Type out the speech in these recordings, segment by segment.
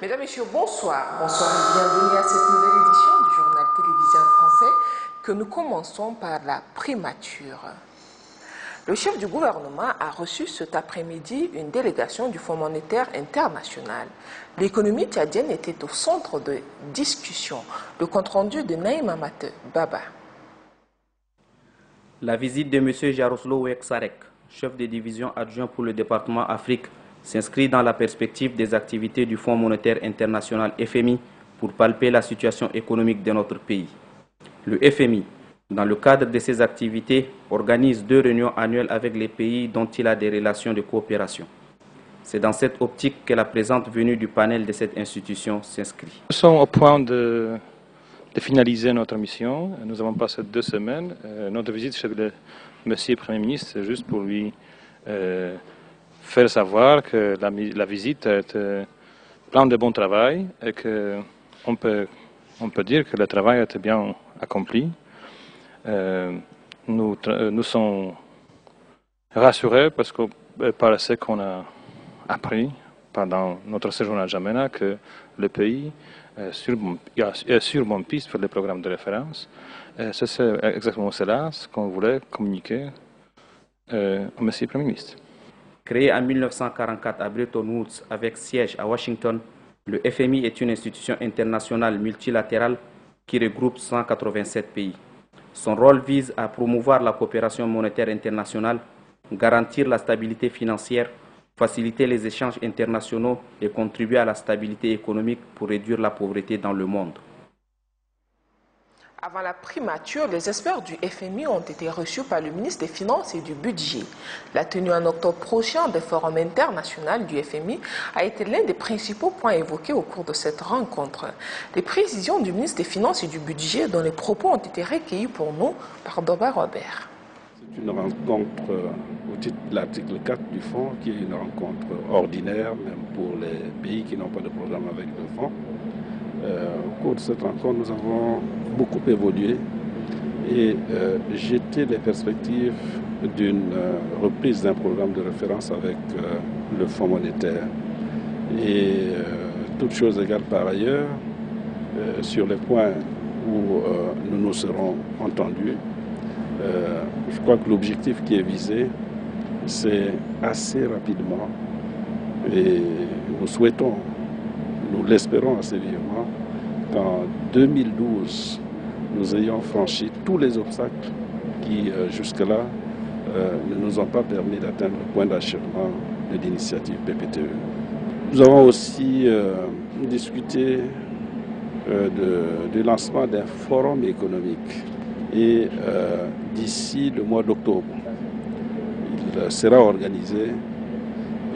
Mesdames, Messieurs, bonsoir. Bonsoir et bienvenue à cette nouvelle édition du journal télévisé français que nous commençons par la primature. Le chef du gouvernement a reçu cet après-midi une délégation du Fonds monétaire international. L'économie tchadienne était au centre de discussion. Le compte-rendu de Naïm Amate Baba. La visite de M. Jaroslo Oueksarek, chef de division adjoint pour le département Afrique, s'inscrit dans la perspective des activités du Fonds monétaire international FMI pour palper la situation économique de notre pays. Le FMI, dans le cadre de ses activités, organise 2 réunions annuelles avec les pays dont il a des relations de coopération. C'est dans cette optique que la présente venue du panel de cette institution s'inscrit. Nous sommes au point de finaliser notre mission. Nous avons passé 2 semaines. Notre visite chez le Monsieur Premier ministre, c'est juste pour lui faire savoir que la visite est plein de bon travail et qu'on peut dire que le travail a été bien accompli. Nous sommes rassurés parce que par ce qu'on a appris pendant notre séjour à N'Djamena que le pays est sur bonne piste pour les programmes de référence. C'est exactement cela ce qu'on voulait communiquer au Monsieur le Premier ministre. Créé en 1944 à Bretton Woods avec siège à Washington, le FMI est une institution internationale multilatérale qui regroupe 187 pays. Son rôle vise à promouvoir la coopération monétaire internationale, garantir la stabilité financière, faciliter les échanges internationaux et contribuer à la stabilité économique pour réduire la pauvreté dans le monde. Avant la primature, les experts du FMI ont été reçus par le ministre des Finances et du Budget. La tenue en octobre prochain des forums international du FMI a été l'un des principaux points évoqués au cours de cette rencontre. Les précisions du ministre des Finances et du Budget dont les propos ont été recueillis pour nous par Doba Robert. C'est une rencontre au titre de l'article 4 du fonds qui est une rencontre ordinaire, même pour les pays qui n'ont pas de programme avec le fonds. Au cours de cette rencontre, nous avons beaucoup évolué et jeté les perspectives d'une reprise d'un programme de référence avec le Fonds monétaire. Et toutes choses égales par ailleurs, sur les points où nous nous serons entendus, je crois que l'objectif qui est visé, c'est assez rapidement, et nous souhaitons, nous l'espérons assez vivement, qu'en 2012, nous ayons franchi tous les obstacles qui, jusque-là, ne nous ont pas permis d'atteindre le point d'achèvement de l'initiative PPTE. Nous avons aussi discuté du lancement d'un forum économique. Et d'ici le mois d'octobre, il sera organisé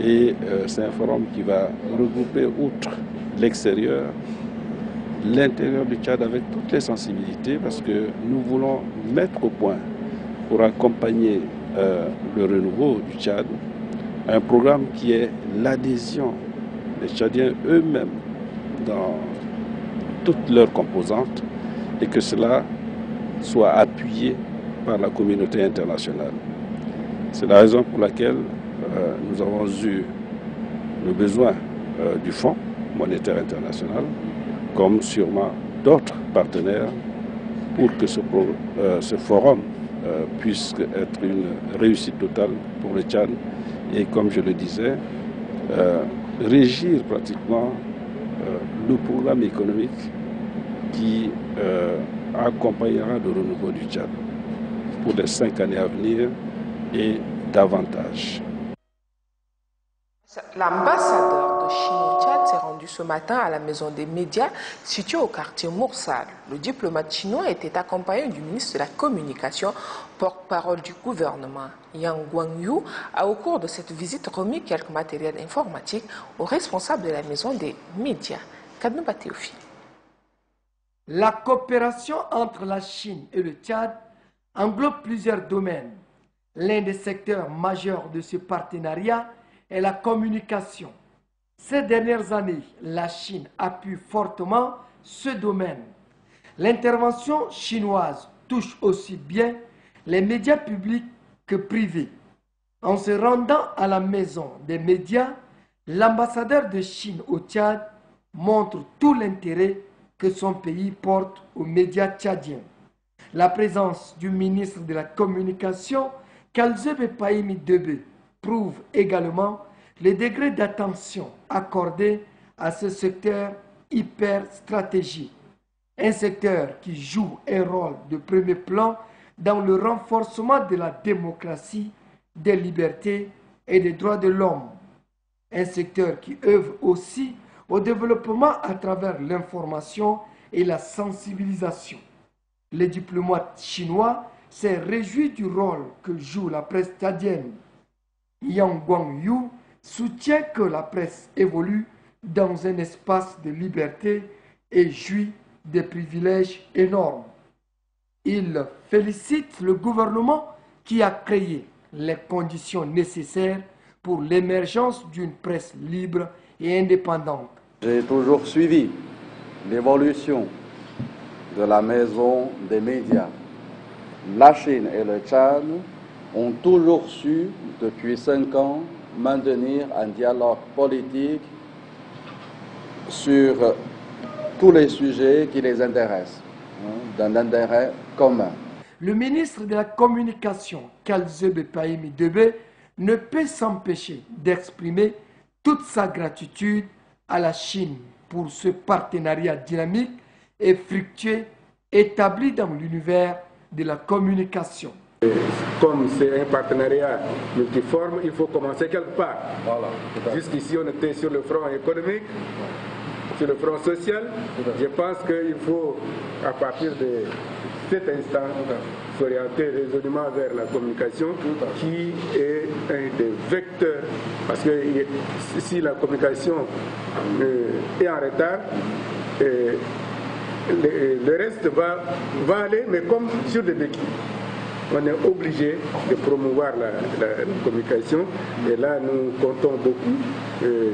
et c'est un forum qui va regrouper, outre l'extérieur, l'intérieur du Tchad avec toutes les sensibilités parce que nous voulons mettre au point, pour accompagner le renouveau du Tchad, un programme qui est l'adhésion des Tchadiens eux-mêmes dans toutes leurs composantes et que cela soit appuyé par la communauté internationale. C'est la raison pour laquelle nous avons eu le besoin du Fonds monétaire international, comme sûrement d'autres partenaires, pour que ce forum puisse être une réussite totale pour le Tchad et, comme je le disais, régir pratiquement le programme économique qui accompagnera le renouveau du Tchad pour les 5 années à venir et davantage. L'ambassadeur de Chine au Tchad s'est rendu ce matin à la maison des médias située au quartier Moursal. Le diplomate chinois était accompagné du ministre de la Communication, porte-parole du gouvernement. Yang Guangyu a au cours de cette visite remis quelques matériels informatiques aux responsables de la maison des médias. Kadnouba Théophile. La coopération entre la Chine et le Tchad englobe plusieurs domaines. L'un des secteurs majeurs de ce partenariat est la communication. Ces dernières années, la Chine appuie fortement ce domaine. L'intervention chinoise touche aussi bien les médias publics que privés. En se rendant à la maison des médias, l'ambassadeur de Chine au Tchad montre tout l'intérêt que son pays porte aux médias tchadiens. La présence du ministre de la Communication, Kalzebe Pahimi Debe, prouve également le degré d'attention accordé à ce secteur hyper stratégique. Un secteur qui joue un rôle de premier plan dans le renforcement de la démocratie, des libertés et des droits de l'homme. Un secteur qui œuvre aussi au développement à travers l'information et la sensibilisation. Le diplomate chinois s'est réjoui du rôle que joue la presse tchadienne. Yang Guangyu soutient que la presse évolue dans un espace de liberté et jouit des privilèges énormes. Il félicite le gouvernement qui a créé les conditions nécessaires pour l'émergence d'une presse libre et indépendante. J'ai toujours suivi l'évolution de la maison des médias. La Chine et le Tchad ont toujours su, depuis 5 ans, maintenir un dialogue politique sur tous les sujets qui les intéressent, d'un intérêt commun. Le ministre de la Communication, Kalzebe Pahimi Debe, ne peut s'empêcher d'exprimer toute sa gratitude à la Chine pour ce partenariat dynamique et fructueux établi dans l'univers de la communication. Comme c'est un partenariat multiforme, il faut commencer quelque part. Voilà, jusqu'ici, on était sur le front économique, sur le front social. Je pense qu'il faut, à partir de cet instant, s'orienter résolument vers la communication, qui est un des vecteurs. Parce que si la communication est en retard, le reste va aller, mais comme sur des béquilles. On est obligé de promouvoir la communication, et là nous comptons beaucoup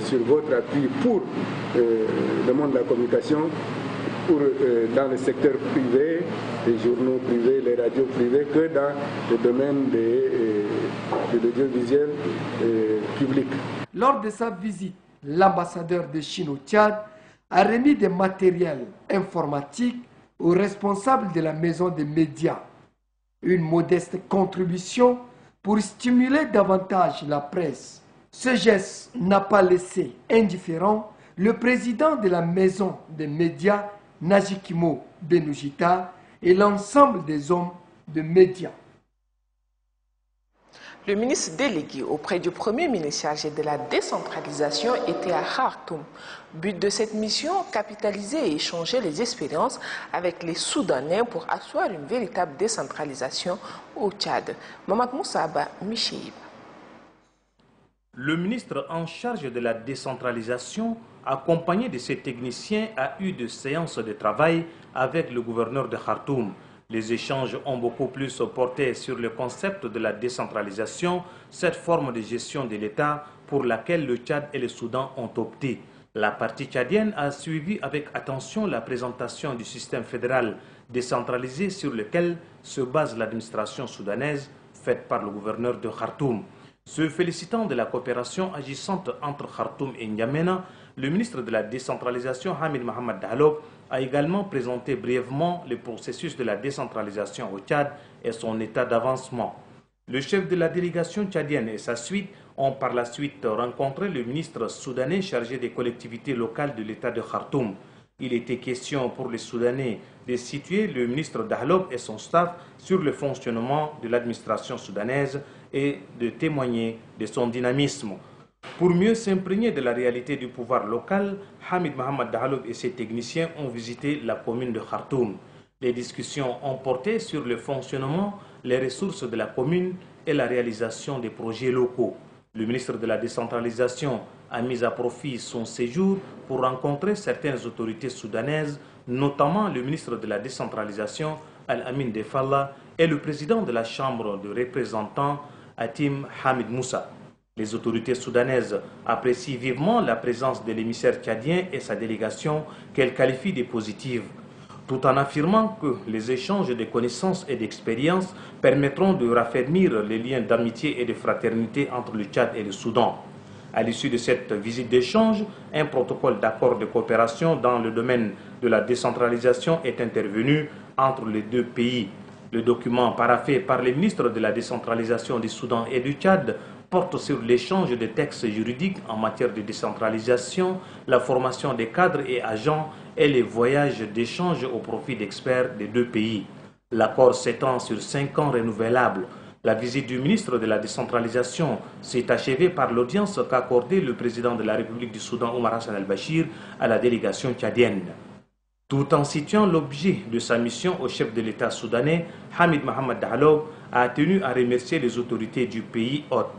sur votre appui pour le monde de la communication, pour, dans le secteur privé, les journaux privés, les radios privées, que dans le domaine de l'audiovisuel public. Lors de sa visite, l'ambassadeur de Chine au Tchad a remis des matériels informatiques aux responsables de la maison des médias. Une modeste contribution pour stimuler davantage la presse. Ce geste n'a pas laissé indifférent le président de la maison des médias, Najikimo Benujita, et l'ensemble des hommes de médias. Le ministre délégué auprès du Premier ministre chargé de la décentralisation était à Khartoum. But de cette mission, capitaliser et échanger les expériences avec les Soudanais pour asseoir une véritable décentralisation au Tchad. Mamad Moussaba, Michib. Le ministre en charge de la décentralisation, accompagné de ses techniciens, a eu de séances de travail avec le gouverneur de Khartoum. Les échanges ont beaucoup plus porté sur le concept de la décentralisation, cette forme de gestion de l'État pour laquelle le Tchad et le Soudan ont opté. La partie tchadienne a suivi avec attention la présentation du système fédéral décentralisé sur lequel se base l'administration soudanaise faite par le gouverneur de Khartoum. Se félicitant de la coopération agissante entre Khartoum et N'Djamena, le ministre de la décentralisation Hamid Mohamed Dahalo a également présenté brièvement le processus de la décentralisation au Tchad et son état d'avancement. Le chef de la délégation tchadienne et sa suite ont par la suite rencontré le ministre soudanais chargé des collectivités locales de l'état de Khartoum. Il était question pour les Soudanais de situer le ministre Dahalo et son staff sur le fonctionnement de l'administration soudanaise et de témoigner de son dynamisme. Pour mieux s'imprégner de la réalité du pouvoir local, Hamid Mohamed Dahalo et ses techniciens ont visité la commune de Khartoum. Les discussions ont porté sur le fonctionnement, les ressources de la commune et la réalisation des projets locaux. Le ministre de la décentralisation a mis à profit son séjour pour rencontrer certaines autorités soudanaises, notamment le ministre de la décentralisation, Al-Amin Defalla, et le président de la Chambre de représentants, Hatim Hamid Moussa. Les autorités soudanaises apprécient vivement la présence de l'émissaire tchadien et sa délégation qu'elles qualifient de positive, tout en affirmant que les échanges de connaissances et d'expériences permettront de raffermir les liens d'amitié et de fraternité entre le Tchad et le Soudan. À l'issue de cette visite d'échange, un protocole d'accord de coopération dans le domaine de la décentralisation est intervenu entre les deux pays. Le document paraphé par les ministres de la décentralisation du Soudan et du Tchad porte sur l'échange de textes juridiques en matière de décentralisation, la formation des cadres et agents et les voyages d'échange au profit d'experts des deux pays. L'accord s'étend sur 5 ans renouvelables. La visite du ministre de la décentralisation s'est achevée par l'audience qu'a accordée le président de la République du Soudan, Omar Hassan al-Bashir, à la délégation tchadienne. Tout en situant l'objet de sa mission au chef de l'État soudanais, Hamid Mohamed Dahalo a tenu à remercier les autorités du pays hôte.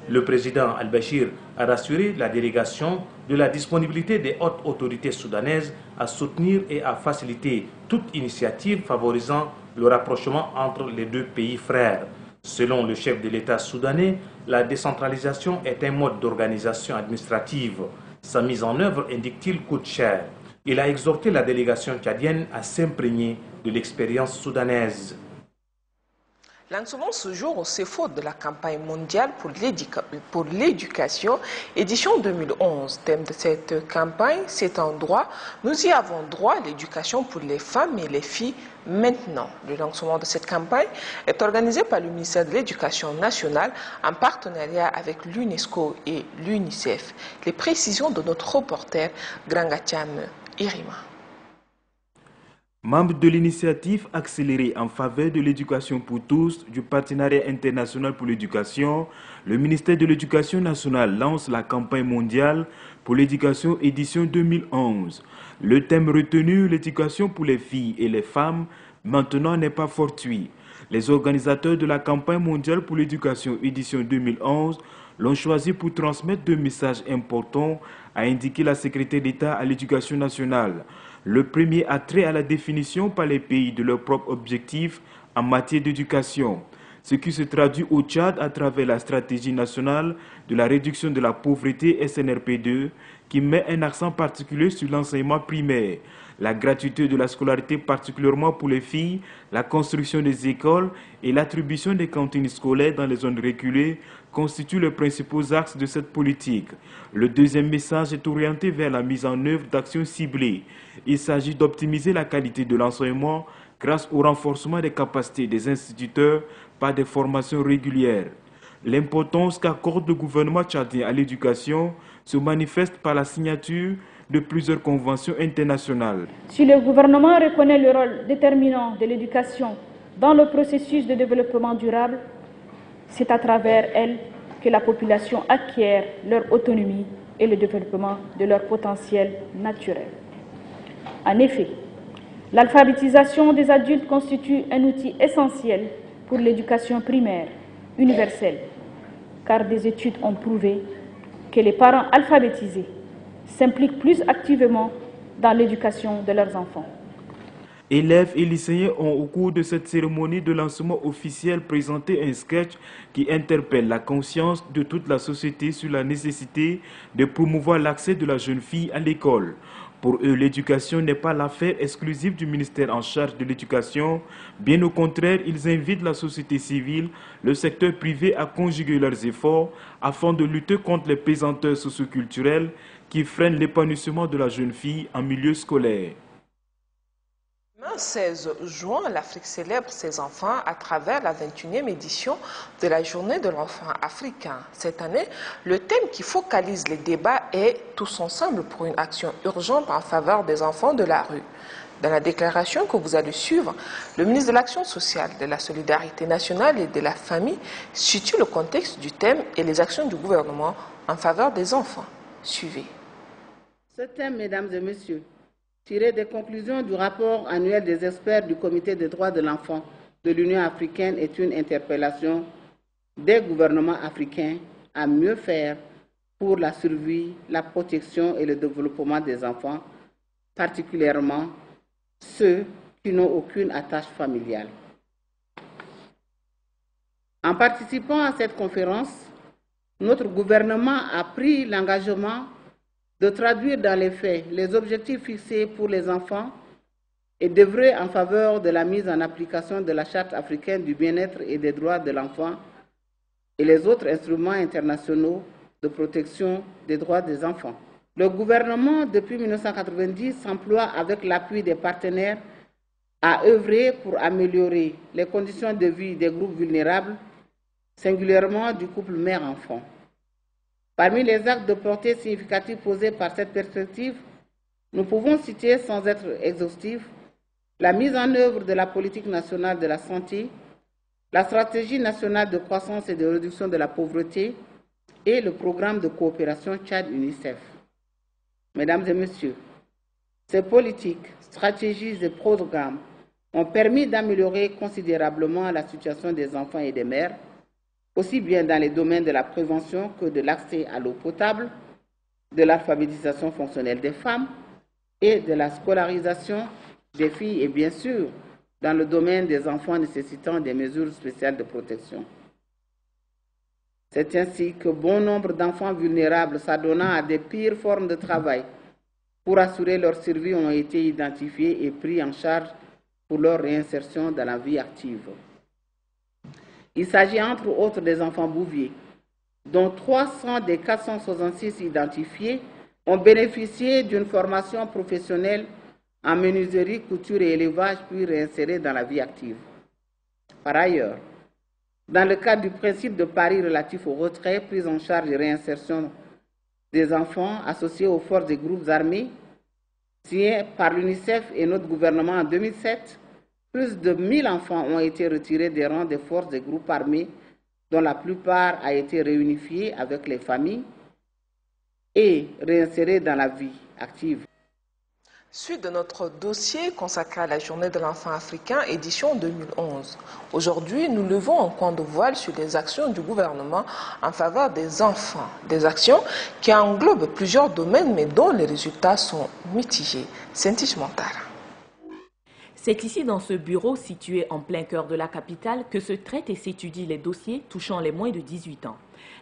Le président al-Bashir a rassuré la délégation de la disponibilité des hautes autorités soudanaises à soutenir et à faciliter toute initiative favorisant le rapprochement entre les deux pays frères. Selon le chef de l'État soudanais, la décentralisation est un mode d'organisation administrative. Sa mise en œuvre, indique-t-il, coûte cher. Il a exhorté la délégation tchadienne à s'imprégner de l'expérience soudanaise. Lancement ce jour au CFO de la campagne mondiale pour l'éducation, édition 2011. Thème de cette campagne, c'est un droit. Nous y avons droit à l'éducation pour les femmes et les filles maintenant. Le lancement de cette campagne est organisé par le ministère de l'Éducation nationale en partenariat avec l'UNESCO et l'UNICEF. Les précisions de notre reporter Grangatian Irima. Membre de l'initiative accélérée en faveur de l'éducation pour tous du partenariat international pour l'éducation, le ministère de l'Éducation nationale lance la campagne mondiale pour l'éducation édition 2011. Le thème retenu, l'éducation pour les filles et les femmes, maintenant n'est pas fortuit. Les organisateurs de la campagne mondiale pour l'éducation édition 2011 l'ont choisi pour transmettre 2 messages importants, a indiqué la secrétaire d'État à l'éducation nationale. Le premier a trait à la définition par les pays de leurs propres objectifs en matière d'éducation, ce qui se traduit au Tchad à travers la stratégie nationale de la réduction de la pauvreté SNRP2 qui met un accent particulier sur l'enseignement primaire, la gratuité de la scolarité particulièrement pour les filles, la construction des écoles et l'attribution des cantines scolaires dans les zones reculées constituent les principaux axes de cette politique. Le deuxième message est orienté vers la mise en œuvre d'actions ciblées. Il s'agit d'optimiser la qualité de l'enseignement grâce au renforcement des capacités des instituteurs par des formations régulières. L'importance qu'accorde le gouvernement tchadien à l'éducation se manifeste par la signature de plusieurs conventions internationales. Si le gouvernement reconnaît le rôle déterminant de l'éducation dans le processus de développement durable, c'est à travers elle que la population acquiert leur autonomie et le développement de leur potentiel naturel. En effet, l'alphabétisation des adultes constitue un outil essentiel pour l'éducation primaire universelle, car des études ont prouvé que les parents alphabétisés s'impliquent plus activement dans l'éducation de leurs enfants. Élèves et lycéens ont au cours de cette cérémonie de lancement officiel présenté un sketch qui interpelle la conscience de toute la société sur la nécessité de promouvoir l'accès de la jeune fille à l'école. Pour eux, l'éducation n'est pas l'affaire exclusive du ministère en charge de l'éducation. Bien au contraire, ils invitent la société civile, le secteur privé à conjuguer leurs efforts afin de lutter contre les pesanteurs socioculturelles qui freinent l'épanouissement de la jeune fille en milieu scolaire. Le 16 juin, l'Afrique célèbre ses enfants à travers la 21e édition de la Journée de l'enfant africain. Cette année, le thème qui focalise les débats est « Tous ensemble pour une action urgente en faveur des enfants de la rue ». Dans la déclaration que vous allez suivre, le ministre de l'Action sociale, de la solidarité nationale et de la famille situe le contexte du thème et les actions du gouvernement en faveur des enfants. Suivez. Ce thème, mesdames et messieurs, tiré des conclusions du rapport annuel des experts du Comité des droits de l'enfant de l'Union africaine, est une interpellation des gouvernements africains à mieux faire pour la survie, la protection et le développement des enfants, particulièrement ceux qui n'ont aucune attache familiale. En participant à cette conférence, notre gouvernement a pris l'engagement de traduire dans les faits les objectifs fixés pour les enfants et d'œuvrer en faveur de la mise en application de la Charte africaine du bien-être et des droits de l'enfant et les autres instruments internationaux de protection des droits des enfants. Le gouvernement, depuis 1990, s'emploie avec l'appui des partenaires à œuvrer pour améliorer les conditions de vie des groupes vulnérables, singulièrement du couple mère-enfant. Parmi les actes de portée significative posés par cette perspective, nous pouvons citer, sans être exhaustifs, la mise en œuvre de la politique nationale de la santé, la stratégie nationale de croissance et de réduction de la pauvreté et le programme de coopération Tchad-UNICEF. Mesdames et messieurs, ces politiques, stratégies et programmes ont permis d'améliorer considérablement la situation des enfants et des mères, aussi bien dans les domaines de la prévention que de l'accès à l'eau potable, de l'alphabétisation fonctionnelle des femmes et de la scolarisation des filles et bien sûr dans le domaine des enfants nécessitant des mesures spéciales de protection. C'est ainsi que bon nombre d'enfants vulnérables s'adonnant à des pires formes de travail pour assurer leur survie ont été identifiés et pris en charge pour leur réinsertion dans la vie active. Il s'agit entre autres des enfants bouviers, dont 300 des 466 identifiés ont bénéficié d'une formation professionnelle en menuiserie, couture et élevage, puis réinsérés dans la vie active. Par ailleurs, dans le cadre du principe de Paris relatif au retrait, prise en charge et réinsertion des enfants associés aux forces des groupes armés, signé par l'UNICEF et notre gouvernement en 2007, plus de 1000 enfants ont été retirés des rangs des forces des groupes armés, dont la plupart a été réunifiée avec les familles et réinsérés dans la vie active. Suite de notre dossier consacré à la Journée de l'enfant africain, édition 2011. Aujourd'hui, nous levons un coin de voile sur les actions du gouvernement en faveur des enfants. Des actions qui englobent plusieurs domaines, mais dont les résultats sont mitigés. Saint-Iche Montara. C'est ici, dans ce bureau situé en plein cœur de la capitale, que se traitent et s'étudient les dossiers touchant les moins de 18 ans.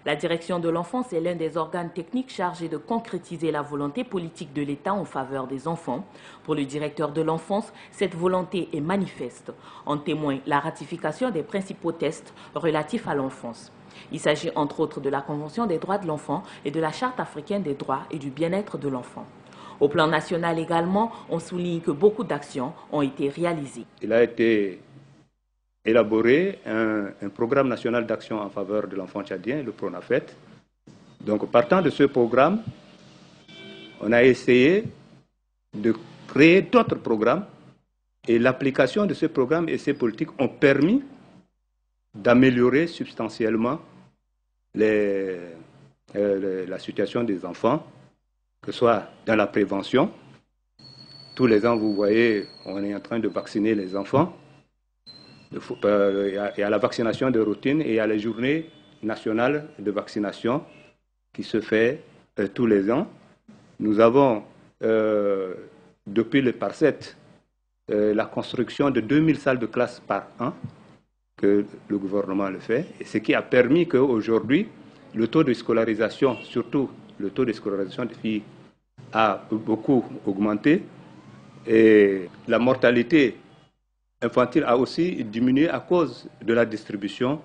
La direction de l'enfance est l'un des organes techniques chargés de concrétiser la volonté politique de l'État en faveur des enfants. Pour le directeur de l'enfance, cette volonté est manifeste. En témoigne la ratification des principaux textes relatifs à l'enfance. Il s'agit entre autres de la Convention des droits de l'enfant et de la Charte africaine des droits et du bien-être de l'enfant. Au plan national également, on souligne que beaucoup d'actions ont été réalisées. Il a été élaboré un programme national d'action en faveur de l'enfant tchadien, le PRONAFET. Donc, partant de ce programme, on a essayé de créer d'autres programmes et l'application de ce programme et ces politiques ont permis d'améliorer substantiellement la situation des enfants, que ce soit dans la prévention. Tous les ans, vous voyez, on est en train de vacciner les enfants. Il y a la vaccination de routine et il y a les journées nationales de vaccination qui se fait tous les ans. Nous avons, depuis le PARSET, la construction de 2000 salles de classe par an, que le gouvernement le fait, et ce qui a permis qu'aujourd'hui, le taux de scolarisation, surtout le taux de scolarisation des filles, a beaucoup augmenté et la mortalité infantile a aussi diminué à cause de la distribution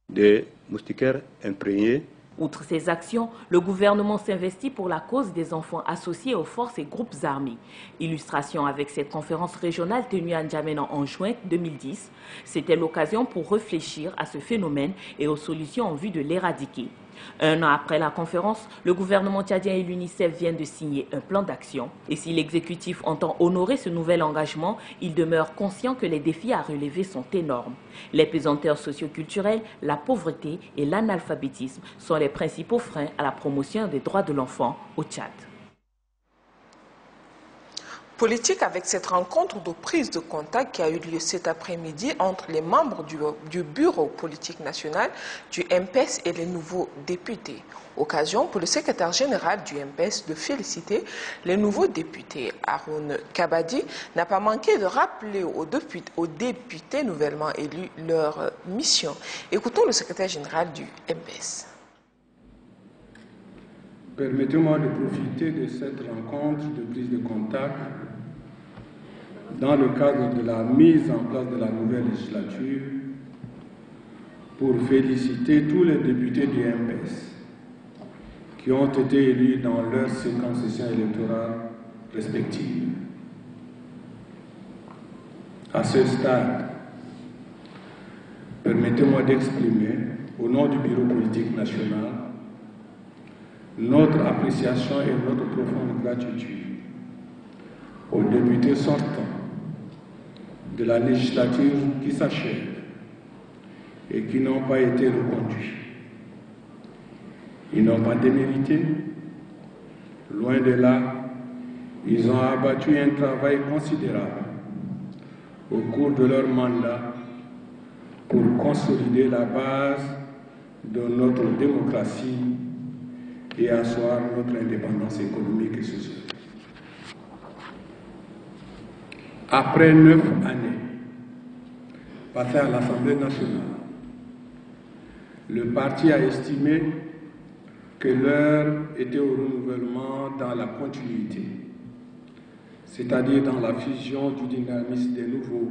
des moustiquaires imprégnés. Outre ces actions, le gouvernement s'investit pour la cause des enfants associés aux forces et groupes armés. Illustration avec cette conférence régionale tenue à N'Djamena en juin 2010. C'était l'occasion pour réfléchir à ce phénomène et aux solutions en vue de l'éradiquer. Un an après la conférence, le gouvernement tchadien et l'UNICEF viennent de signer un plan d'action. Et si l'exécutif entend honorer ce nouvel engagement, il demeure conscient que les défis à relever sont énormes. Les pesanteurs socioculturelles, la pauvreté et l'analphabétisme sont les principaux freins à la promotion des droits de l'enfant au Tchad. Politique avec cette rencontre de prise de contact qui a eu lieu cet après-midi entre les membres du Bureau politique national du MPES et les nouveaux députés. Occasion pour le secrétaire général du MPES de féliciter les nouveaux députés. Haroun Kabadi n'a pas manqué de rappeler aux députés nouvellement élus leur mission. Écoutons le secrétaire général du MPES. Permettez-moi de profiter de cette rencontre de prise de contact dans le cadre de la mise en place de la nouvelle législature pour féliciter tous les députés du MPES qui ont été élus dans leurs circonscriptions électorales respectives. À ce stade, permettez-moi d'exprimer, au nom du Bureau politique national, notre appréciation et notre profonde gratitude aux députés sortants de la législature qui s'achève et qui n'ont pas été reconduits. Ils n'ont pas démérité, loin de là, ils ont abattu un travail considérable au cours de leur mandat pour consolider la base de notre démocratie et asseoir notre indépendance économique et sociale. Après 9 années passées à l'Assemblée nationale, le parti a estimé que l'heure était au renouvellement dans la continuité, c'est-à-dire dans la fusion du dynamisme des nouveaux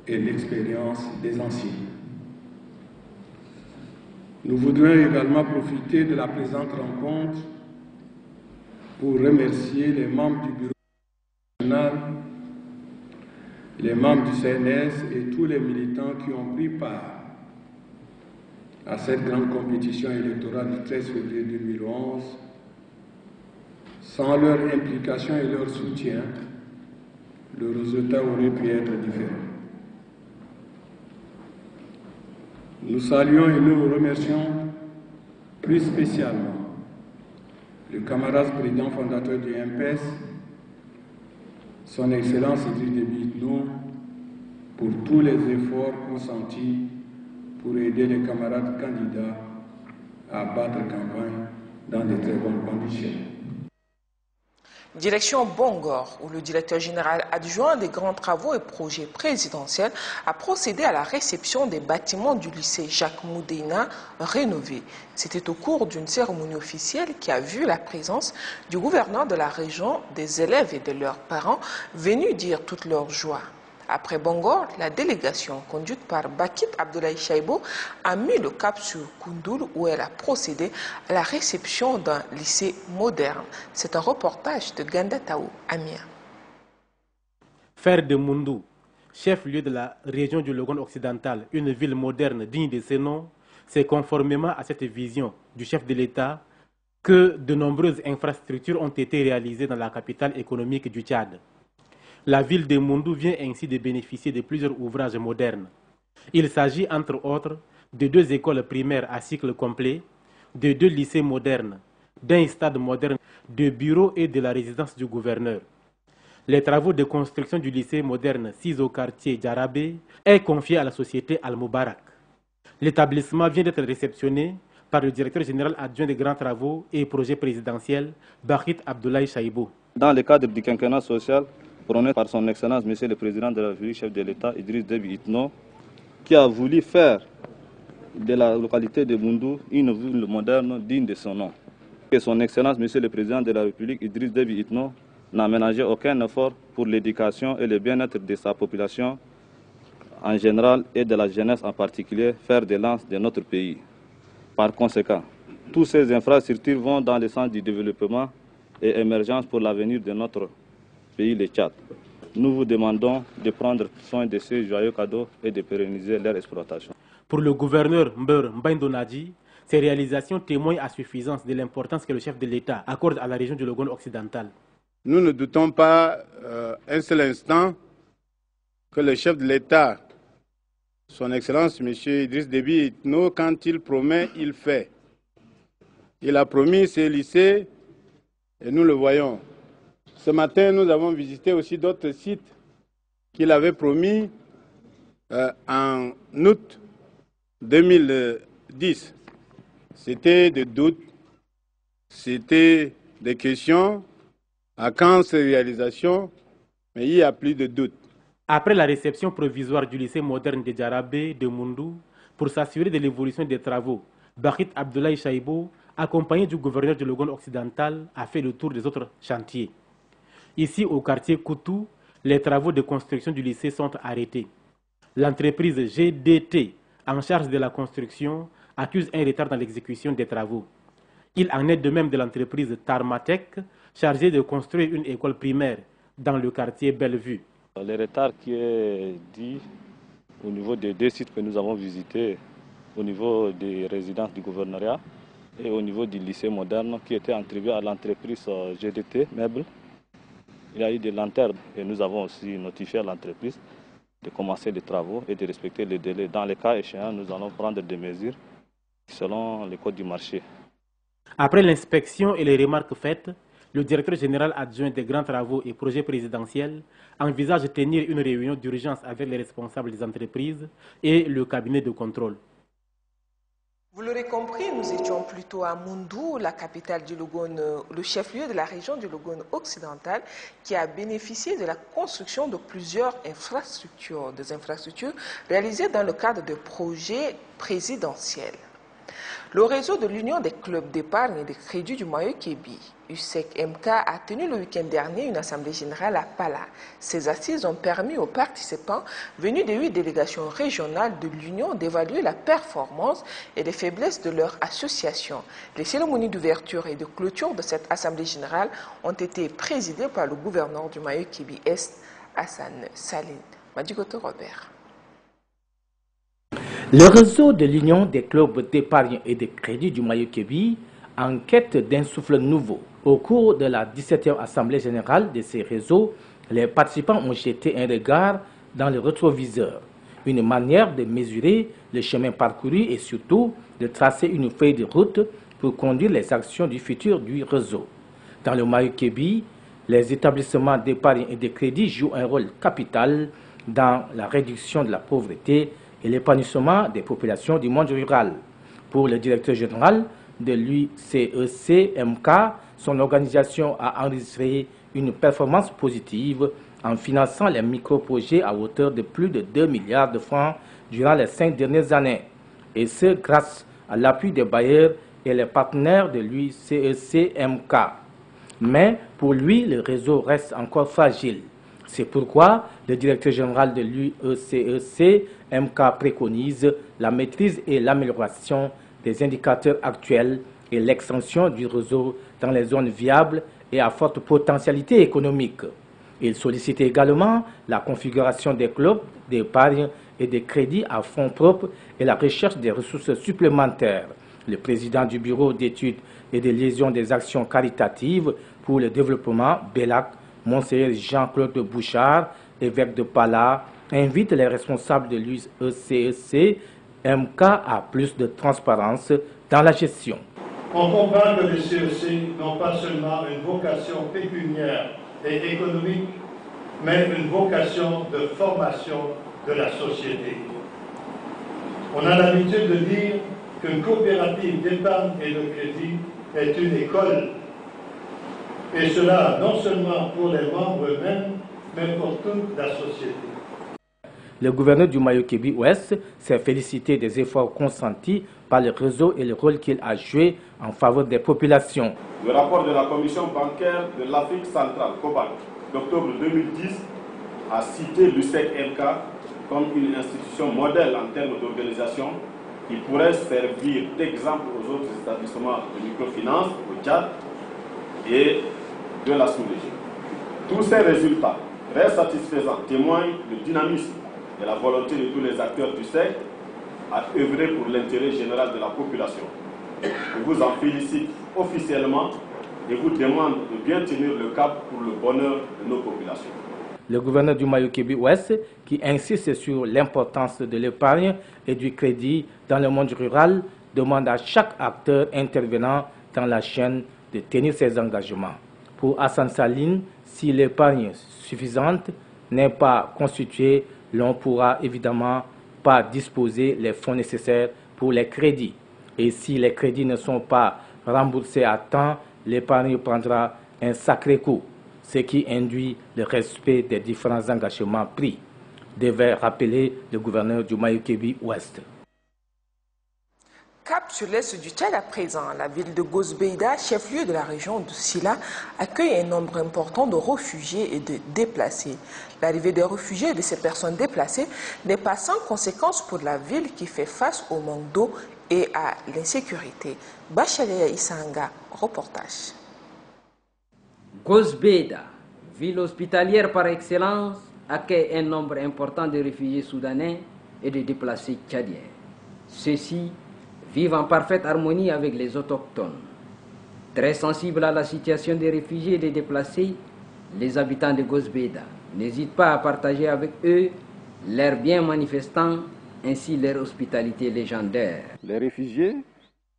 et l'expérience des anciens. Nous voudrions également profiter de la présente rencontre pour remercier les membres du Bureau national, les membres du CNS et tous les militants qui ont pris part à cette grande compétition électorale du 13 février 2011. Sans leur implication et leur soutien, le résultat aurait pu être différent. Nous saluons et nous remercions plus spécialement le camarade président fondateur du MPS, son Excellence Idriss Déby Itno, pour tous les efforts consentis pour aider les camarades candidats à battre campagne dans de très bonnes conditions. Direction Bongor, où le directeur général adjoint des grands travaux et projets présidentiels a procédé à la réception des bâtiments du lycée Jacques Moudéna rénovés. C'était au cours d'une cérémonie officielle qui a vu la présence du gouverneur de la région, des élèves et de leurs parents venus dire toute leur joie. Après Bongor, la délégation conduite par Bakit Abdoulaye Chaibo a mis le cap sur Koundoul où elle a procédé à la réception d'un lycée moderne. C'est un reportage de Ganda Taou Amia. Faire de Moundou, chef-lieu de la région du Logone occidental, une ville moderne digne de ce nom, c'est conformément à cette vision du chef de l'État que de nombreuses infrastructures ont été réalisées dans la capitale économique du Tchad. La ville de Moundou vient ainsi de bénéficier de plusieurs ouvrages modernes. Il s'agit entre autres de 2 écoles primaires à cycle complet, de 2 lycées modernes, d'un stade moderne, de bureaux et de la résidence du gouverneur. Les travaux de construction du lycée moderne 6 au quartier Djarabé est confié à la société Al-Moubarak. L'établissement vient d'être réceptionné par le directeur général adjoint des grands travaux et projets présidentiels, Bakit Abdoulaye Chaibo. Dans le cadre du quinquennat social, prôné par son Excellence, Monsieur le Président de la République, chef de l'État, Idriss Déby Itno, qui a voulu faire de la localité de Moundou une ville moderne digne de son nom. Et son Excellence, Monsieur le Président de la République, Idriss Déby Itno, n'a ménagé aucun effort pour l'éducation et le bien-être de sa population en général et de la jeunesse en particulier, fer de lance de notre pays. Par conséquent, toutes ces infrastructures vont dans le sens du développement et émergence pour l'avenir de notre pays, le Tchad. Nous vous demandons de prendre soin de ces joyeux cadeaux et de pérenniser leur exploitation. Pour le gouverneur Mbeur Mbaindonadji, ces réalisations témoignent à suffisance de l'importance que le chef de l'État accorde à la région du Logone occidental. Nous ne doutons pas un seul instant que le chef de l'État, son Excellence M. Idriss Déby Itno, quand il promet, il fait. Il a promis ce lycée et nous le voyons. Ce matin, nous avons visité aussi d'autres sites qu'il avait promis en août 2010. C'était des doutes, c'était des questions. À quand ces réalisations? Mais il n'y a plus de doutes. Après la réception provisoire du lycée moderne de Djarabé de Moundou, pour s'assurer de l'évolution des travaux, Bakit Abdoulaye Chaibo, accompagné du gouverneur du Logone occidental, a fait le tour des autres chantiers. Ici, au quartier Koutou, les travaux de construction du lycée sont arrêtés. L'entreprise GDT, en charge de la construction, accuse un retard dans l'exécution des travaux. Il en est de même de l'entreprise Tarmatec, chargée de construire une école primaire dans le quartier Bellevue. Le retard qui est dit au niveau des 2 sites que nous avons visités, au niveau des résidences du gouvernorat et au niveau du lycée moderne qui était attribué à l'entreprise GDT Meubles. Il y a eu des lanternes et nous avons aussi notifié à l'entreprise de commencer les travaux et de respecter les délais. Dans les cas échéants, nous allons prendre des mesures selon les codes du marché. Après l'inspection et les remarques faites, le directeur général adjoint des grands travaux et projets présidentiels envisage de tenir une réunion d'urgence avec les responsables des entreprises et le cabinet de contrôle. Vous l'aurez compris, nous étions plutôt à Moundou, la capitale du Logone, le chef-lieu de la région du Logone occidental, qui a bénéficié de la construction de plusieurs infrastructures, des infrastructures réalisées dans le cadre de projets présidentiels. Le réseau de l'Union des clubs d'épargne et de crédit du Mayo-Kébi, USEC-MK, a tenu le week-end dernier une assemblée générale à Pala. Ces assises ont permis aux participants venus des 8 délégations régionales de l'Union d'évaluer la performance et les faiblesses de leur association. Les cérémonies d'ouverture et de clôture de cette assemblée générale ont été présidées par le gouverneur du Mayo-Kébi-Est, Hassan Saline. Madjigoto Robert. Le réseau de l'Union des clubs d'épargne et de crédit du Mayo-Kébi en quête d'un souffle nouveau. Au cours de la 17e Assemblée générale de ces réseaux, les participants ont jeté un regard dans le rétroviseur, une manière de mesurer le chemin parcouru et surtout de tracer une feuille de route pour conduire les actions du futur du réseau. Dans le Mayo-Kébi, les établissements d'épargne et de crédit jouent un rôle capital dans la réduction de la pauvreté et l'épanouissement des populations du monde rural. Pour le directeur général de l'UCEC-MK, son organisation a enregistré une performance positive en finançant les micro-projets à hauteur de plus de 2 milliards de francs durant les 5 dernières années, et ce grâce à l'appui des bailleurs et les partenaires de l'UCEC-MK. Mais pour lui, le réseau reste encore fragile. C'est pourquoi le directeur général de l'UCEC-MK préconise la maîtrise et l'amélioration des indicateurs actuels et l'extension du réseau dans les zones viables et à forte potentialité économique. Il sollicite également la configuration des clubs d'épargne et de crédit à fonds propres et la recherche des ressources supplémentaires. Le président du bureau d'études et de liaison des actions caritatives pour le développement, BELAC, Monseigneur Jean-Claude Bouchard, évêque de Pala, invite les responsables de l'UCEC-MK à plus de transparence dans la gestion. On comprend que les CEC n'ont pas seulement une vocation pécuniaire et économique, mais une vocation de formation de la société. On a l'habitude de dire qu'une coopérative d'épargne et de crédit est une école. Et cela non seulement pour les membres eux-mêmes, mais pour toute la société. Le gouverneur du Mayo-Kébi-Ouest s'est félicité des efforts consentis par le réseau et le rôle qu'il a joué en faveur des populations. Le rapport de la Commission bancaire de l'Afrique centrale, COBAC, d'octobre 2010, a cité l'UCEC-MK comme une institution modèle en termes d'organisation qui pourrait servir d'exemple aux autres établissements de microfinance au Tchad et de la sous-région. Tous ces résultats très satisfaisants témoignent du dynamisme et la volonté de tous les acteurs du SEC à œuvrer pour l'intérêt général de la population. Je vous en félicite officiellement et vous demande de bien tenir le cap pour le bonheur de nos populations. Le gouverneur du Mayo-Kébi-Ouest, qui insiste sur l'importance de l'épargne et du crédit dans le monde rural, demande à chaque acteur intervenant dans la chaîne de tenir ses engagements. Pour Hassan Saline, si l'épargne suffisante n'est pas constituée, l'on ne pourra évidemment pas disposer les fonds nécessaires pour les crédits. Et si les crédits ne sont pas remboursés à temps, l'épargne prendra un sacré coup, ce qui induit le respect des différents engagements pris, devait rappeler le gouverneur du Mayo-Kébi-Ouest. Cap sur l'est du Tchad à présent, la ville de Gozbeida, chef-lieu de la région de Sila, accueille un nombre important de réfugiés et de déplacés. L'arrivée des réfugiés et de ces personnes déplacées n'est pas sans conséquence pour la ville qui fait face au manque d'eau et à l'insécurité. Bachelet Isanga, reportage. Gozbeda, ville hospitalière par excellence, accueille un nombre important de réfugiés soudanais et de déplacés tchadiens. Ceux-ci vivent en parfaite harmonie avec les autochtones. Très sensibles à la situation des réfugiés et des déplacés, les habitants de Gozbeda n'hésitent pas à partager avec eux leurs biens manifestants ainsi leur hospitalité légendaire. Les réfugiés,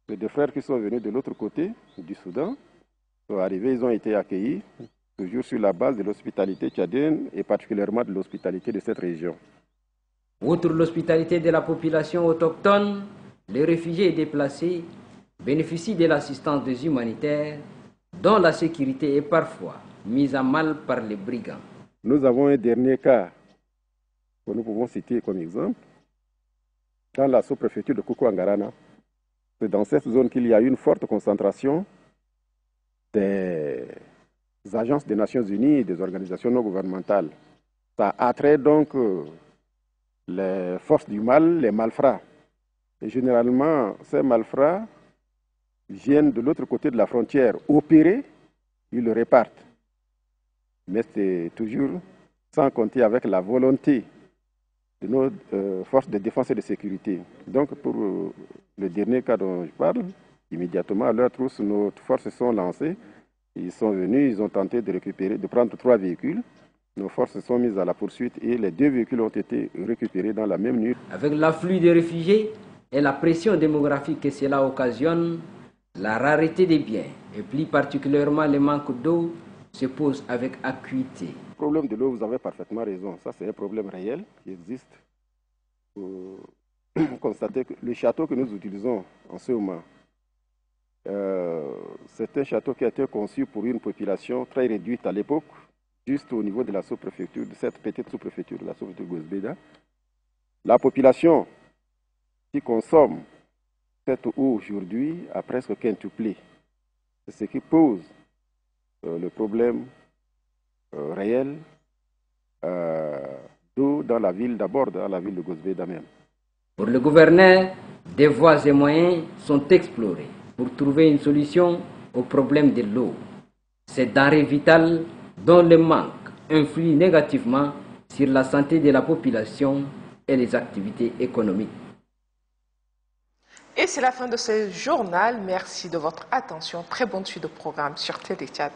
les deux frères qui sont venus de l'autre côté du Soudan, sont arrivés, ils ont été accueillis, toujours sur la base de l'hospitalité tchadienne et particulièrement de l'hospitalité de cette région. Outre l'hospitalité de la population autochtone, les réfugiés et déplacés bénéficient de l'assistance des humanitaires dont la sécurité est parfois mise à mal par les brigands. Nous avons un dernier cas que nous pouvons citer comme exemple. Dans la sous-préfecture de Koukou-Angarana, c'est dans cette zone qu'il y a eu une forte concentration des agences des Nations Unies et des organisations non gouvernementales. Ça attrait donc les forces du mal, les malfrats. Et généralement, ces malfrats viennent de l'autre côté de la frontière opérer, ils le répartent. Mais c'est toujours sans compter avec la volonté de nos forces de défense et de sécurité. Donc pour le dernier cas dont je parle, immédiatement à leur trousse, nos forces se sont lancées. Ils sont venus, ils ont tenté de récupérer, de prendre 3 véhicules. Nos forces se sont mises à la poursuite et les 2 véhicules ont été récupérés dans la même nuit. Avec l'afflux des réfugiés et la pression démographique que cela occasionne, la rareté des biens et plus particulièrement le manque d'eau se pose avec acuité. Le problème de l'eau, vous avez parfaitement raison. Ça, c'est un problème réel qui existe. Vous constatez que le château que nous utilisons en ce moment, c'est un château qui a été conçu pour une population très réduite à l'époque, juste au niveau de la sous-préfecture, de cette petite sous-préfecture, de la sous-préfecture de Gozbeda. La population qui consomme cette eau aujourd'hui a presque quintuplé. C'est ce qui pose le problème réel d'eau dans la ville, d'abord dans la ville de Gozbeda même. Pour le gouverneur, des voies et moyens sont explorés pour trouver une solution au problème de l'eau. Cette denrée vitale dont le manque influe négativement sur la santé de la population et les activités économiques. Et c'est la fin de ce journal. Merci de votre attention. Très bonne suite de programme sur Télé Tchad.